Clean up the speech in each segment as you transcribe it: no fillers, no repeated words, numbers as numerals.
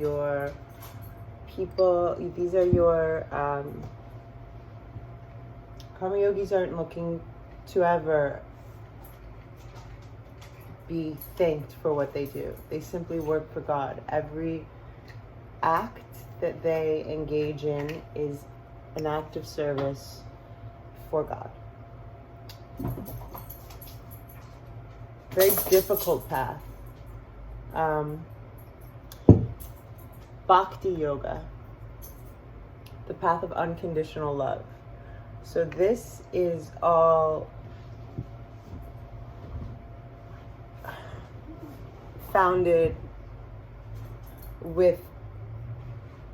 your people, these are your karma yogis aren't looking to ever be thanked for what they do. They simply work for God. Every act that they engage in is an act of service for God. Very difficult path. Bhakti Yoga, the path of unconditional love. So this is all founded with,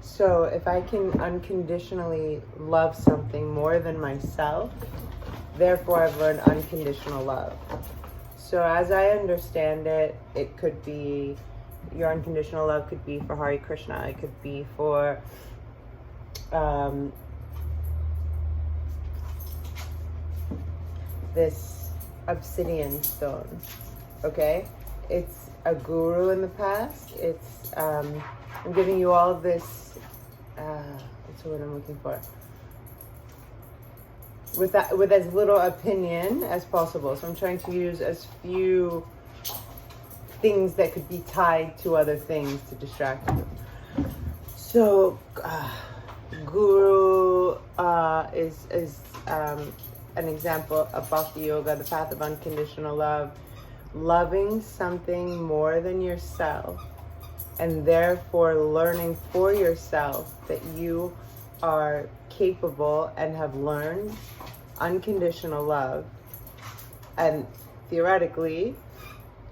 so if I can unconditionally love something more than myself, therefore I've learned unconditional love. So as I understand it, it could be, your unconditional love could be for Hare Krishna, it could be for this obsidian stone, okay? It's a guru in the past. It's, I'm giving you all of this, what's the word I'm looking for? With as little opinion as possible. So I'm trying to use as few things that could be tied to other things to distract you. So, guru is an example of Bhakti Yoga, the path of unconditional love. Loving something more than yourself, and therefore learning for yourself that you are capable and have learned unconditional love, and theoretically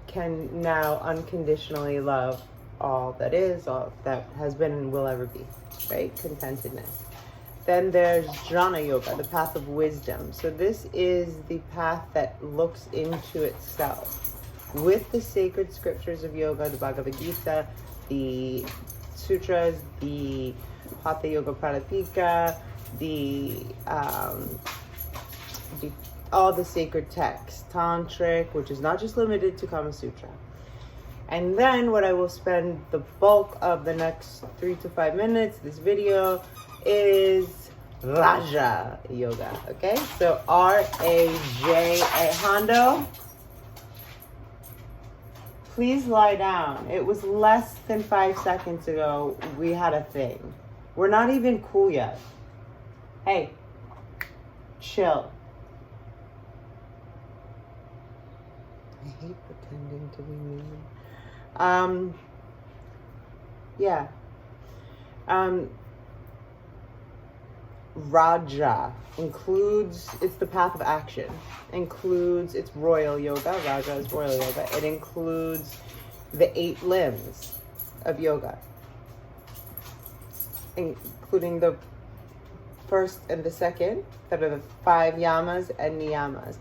can now unconditionally love all that is, all that has been and will ever be, right? Contentedness. Then there's Jnana Yoga, the path of wisdom. So this is the path that looks into itself with the sacred scriptures of yoga, the Bhagavad Gita, the sutras, the Hatha Yoga Pradipika, all the sacred texts, tantric, which is not just limited to Kama Sutra. And then what I will spend the bulk of the next 3 to 5 minutes, this video, is Raja Yoga, okay? So R-A-J-A, Hondo, please lie down. It was less than 5 seconds ago we had a thing. We're not even cool yet. Hey, chill. I hate pretending to be mean. Yeah. Raja includes, it's the path of action. Includes, it's royal yoga. Raja is royal yoga. It includes the 8 limbs of yoga, including the first and the second, that are the 5 yamas and niyamas.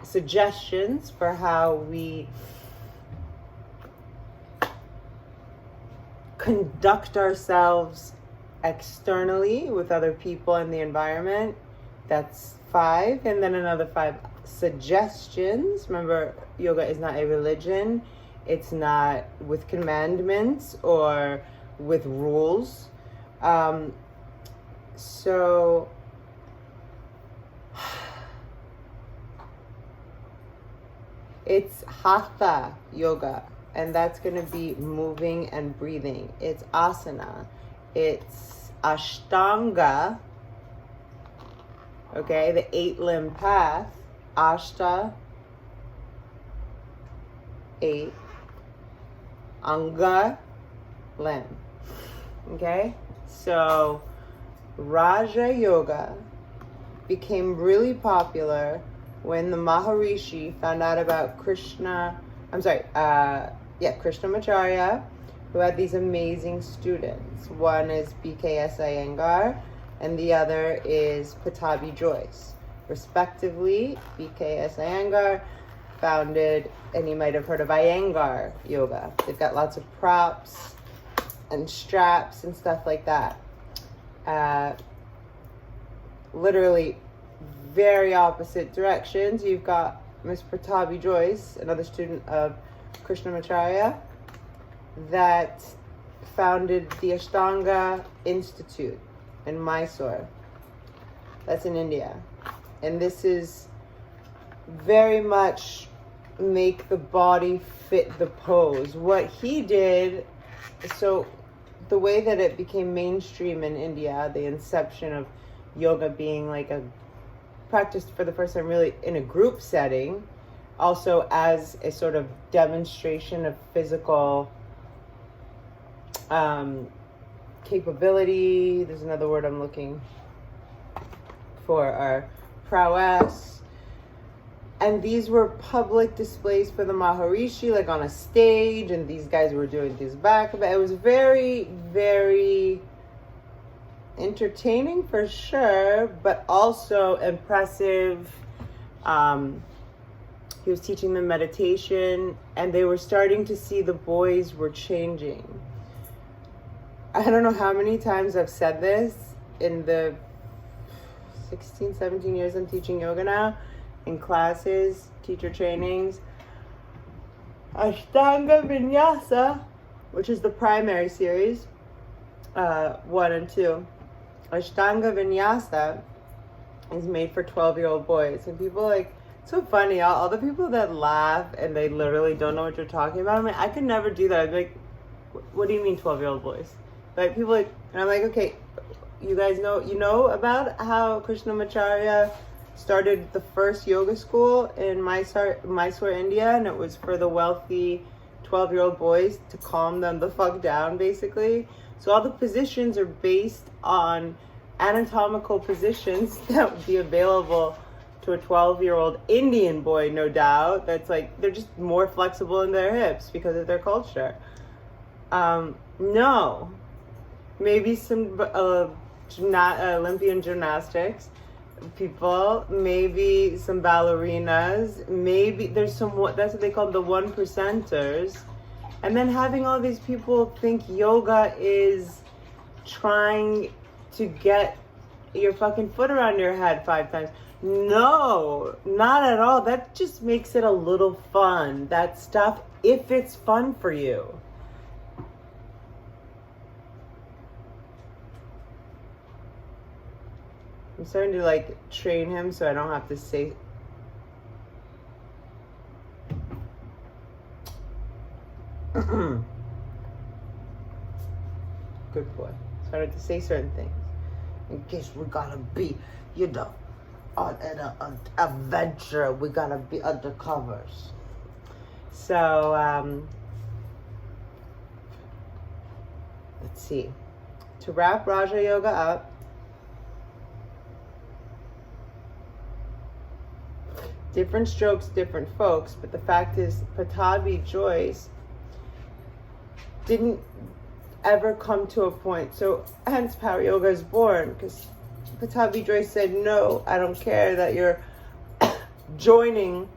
Suggestions for how we conduct ourselves externally with other people and the environment. That's 5. And then another 5 suggestions. Remember, yoga is not a religion. It's not with commandments or with rules. So it's Hatha Yoga, and that's going to be moving and breathing. It's asana. It's Ashtanga, okay, the 8-limb path. Ashta, 8, Anga, limb, okay? So Raja Yoga became really popular when the Maharishi found out about Krishnamacharya, who had these amazing students. One is BKS Iyengar, and the other is Pattabhi Jois. Respectively, BKS Iyengar founded, and you might have heard of Iyengar Yoga. They've got lots of props and straps and stuff like that. Literally very opposite directions. You've got Miss Pattabhi Jois, another student of Krishnamacharya, that founded the Ashtanga Institute in Mysore. That's in India. And this is very much make the body fit the pose. What he did, so the way that it became mainstream in India, the inception of yoga being like a practice for the first time really in a group setting, also as a sort of demonstration of physical capability. There's another word I'm looking for, our prowess. And these were public displays for the Maharishi, like on a stage, and these guys were doing this back. It was very, very entertaining for sure, but also impressive. He was teaching them meditation, and they were starting to see the boys were changing. I don't know how many times I've said this in the 16, 17 years I'm teaching yoga now, in classes, teacher trainings. Ashtanga Vinyasa, which is the primary series, 1 and 2. Ashtanga Vinyasa is made for 12-year-old boys. And people like, it's so funny, all the people that laugh and they literally don't know what you're talking about. I mean, I could never do that. I'd be like, what do you mean 12-year-old boys? Like, people like, and I'm like, okay, you guys know, you know about how Krishnamacharya started the first yoga school in Mysore, India, and it was for the wealthy 12-year-old boys to calm them the fuck down, basically. So all the positions are based on anatomical positions that would be available to a 12-year-old Indian boy, no doubt. That's like, they're just more flexible in their hips because of their culture. No. Maybe some Olympian gymnastics people, maybe some ballerinas, maybe there's some, that's what they call the 1%ers. And then having all these people think yoga is trying to get your fucking foot around your head 5 times. No, not at all. That just makes it a little fun. That stuff, if it's fun for you. I'm starting to like train him so I don't have to say. Good boy. Started to say certain things. In case we gotta be, you know, on an adventure, we gotta be undercovers. So, let's see. To wrap Raja Yoga up, different strokes, different folks, but the fact is, Pattabhi Jois didn't ever come to a point. So hence Power Yoga is born, because Pattabhi Jois said, no, I don't care that you're joining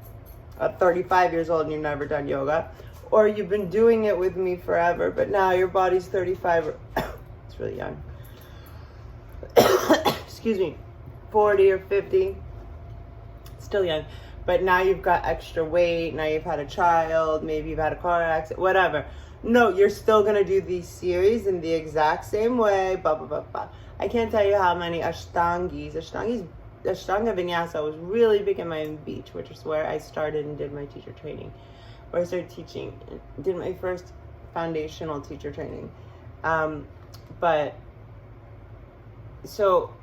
at 35 years old and you've never done yoga, or you've been doing it with me forever, but now your body's 35, it's really young, excuse me, 40 or 50, still young. But now you've got extra weight, now you've had a child, maybe you've had a car accident, whatever. No, you're still going to do these series in the exact same way, blah, blah, blah, blah. I can't tell you how many Ashtanga Vinyasa was really big in Miami Beach, which is where I started and did my teacher training, where I started teaching, did my first foundational teacher training. But, so,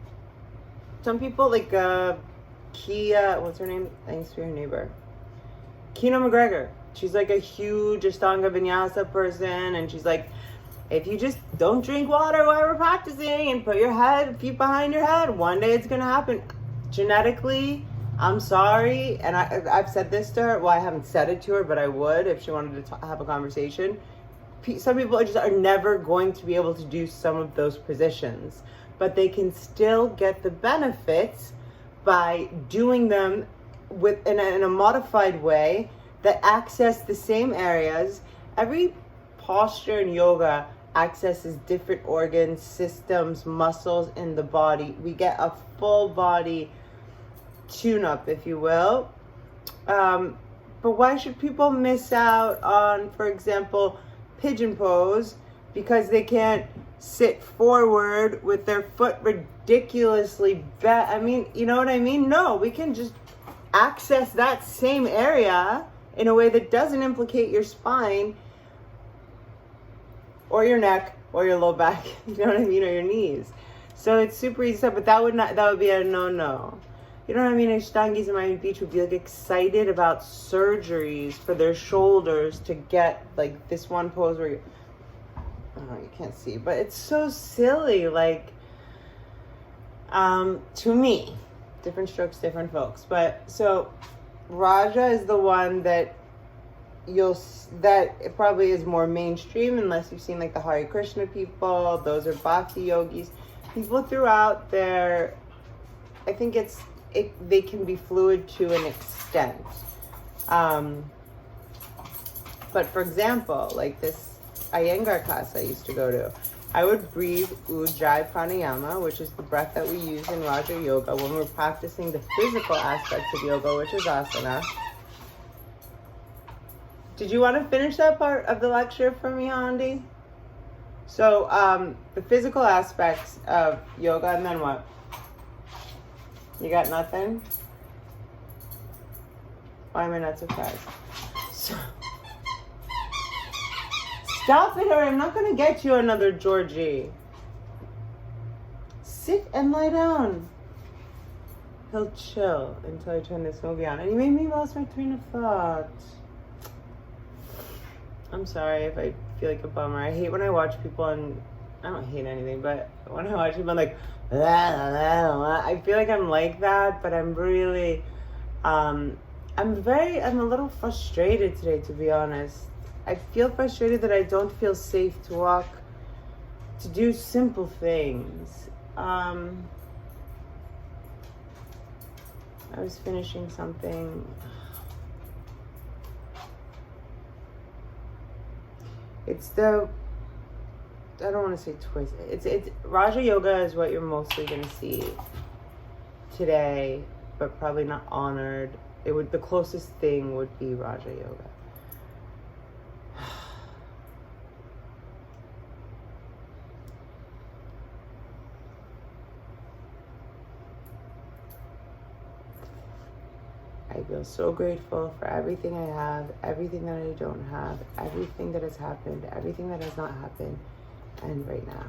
some people like, Kia, what's her name? I used to be her neighbor. Kina McGregor. She's like a huge Ashtanga Vinyasa person, and she's like, if you just don't drink water while we're practicing and put your feet behind your head, one day it's gonna happen. Genetically, I'm sorry, and I've said this to her. Well, I haven't said it to her, but I would if she wanted to have a conversation. Some people are never going to be able to do some of those positions, but they can still get the benefits by doing them in a modified way that access the same areas. Every posture in yoga accesses different organs, systems, muscles in the body. We get a full body tune-up, if you will. But why should people miss out on, for example, pigeon pose because they can't sit forward with their foot ridiculously bent. I mean, you know what I mean? No, we can just access that same area in a way that doesn't implicate your spine or your neck or your low back, you know what I mean, or your knees. So it's super easy stuff, but that would be a no-no. You know what I mean? Ashtangis in Miami Beach would be like excited about surgeries for their shoulders to get like this one pose where you can't see, but it's so silly. Like, to me, different strokes, different folks. But so Raja is the one that it probably is more mainstream unless you've seen like the Hare Krishna people. Those are Bhakti yogis. People throughout their, I think they can be fluid to an extent. But for example, like this Iyengar class I used to go to, I would breathe Ujjayi Pranayama, which is the breath that we use in Raja Yoga when we're practicing the physical aspects of yoga, which is asana. Did you want to finish that part of the lecture for me, Andy? So, the physical aspects of yoga, and then what? You got nothing? Why am I not surprised? Stop it, or I'm not going to get you another Georgie. Sit and lie down. He'll chill until I turn this movie on. And you made me lost my train of thought. I'm sorry if I feel like a bummer. I hate when I watch people and I don't hate anything, but when I watch people, I'm like, blah, blah, blah, blah. I feel like I'm like that, but I'm really, I'm a little frustrated today, to be honest. I feel frustrated that I don't feel safe to do simple things. I was finishing something. I don't want to say twist. It's Raja Yoga is what you're mostly going to see today, but probably not honored. The closest thing would be Raja Yoga. I feel so grateful for everything I have, everything that I don't have, everything that has happened, everything that has not happened, and right now.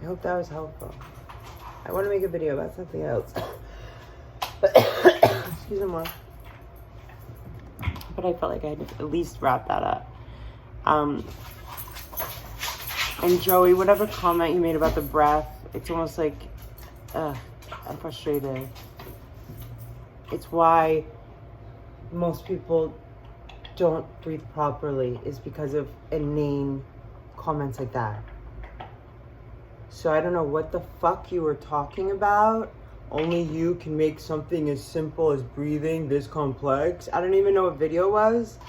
I hope that was helpful. I want to make a video about something else. But excuse me more. But I felt like I had to at least wrap that up. And Joey, whatever comment you made about the breath, it's almost like, I'm frustrated. It's why most people don't breathe properly, is because of inane comments like that. So I don't know what the fuck you were talking about. Only you can make something as simple as breathing this complex. I don't even know what video was.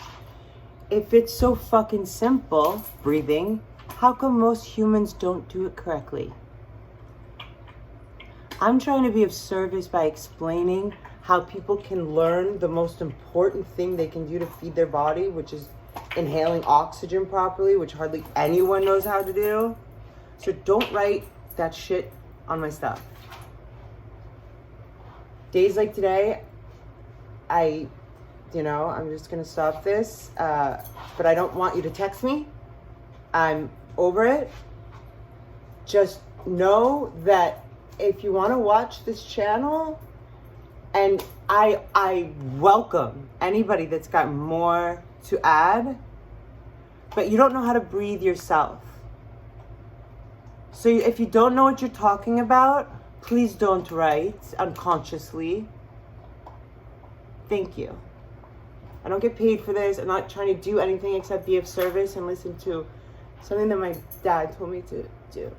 If it's so fucking simple, breathing, how come most humans don't do it correctly? I'm trying to be of service by explaining how people can learn the most important thing they can do to feed their body, which is inhaling oxygen properly, which hardly anyone knows how to do. So don't write that shit on my stuff. Days like today, I'm just gonna stop this, but I don't want you to text me. I'm over it. Just know that if you want to watch this channel, and I welcome anybody that's got more to add, but you don't know how to breathe yourself. So if you don't know what you're talking about, please don't write unconsciously. Thank you. I don't get paid for this. I'm not trying to do anything except be of service and listen to something that my dad told me to do.